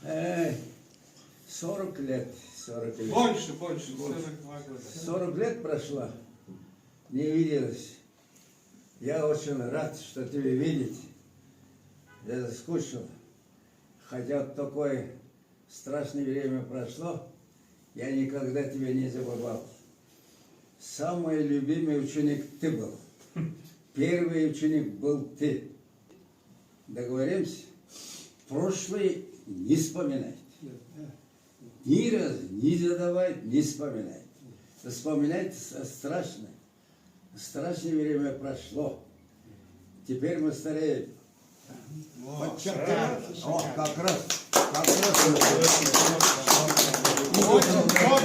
Эй, 40 лет. Больше. 40 лет прошло, не виделись. Я очень рад, что тебя видеть. Я заскучил. Хотя такое страшное время прошло, я никогда тебя не забывал. Самый любимый ученик ты был. Первый ученик был ты. Договоримся? Прошлое не вспоминать. Ни разу не задавать, не вспоминать. Вспоминать страшно. Страшное время прошло. Теперь мы стареем. Подчеркиваю. О, как раз. Очень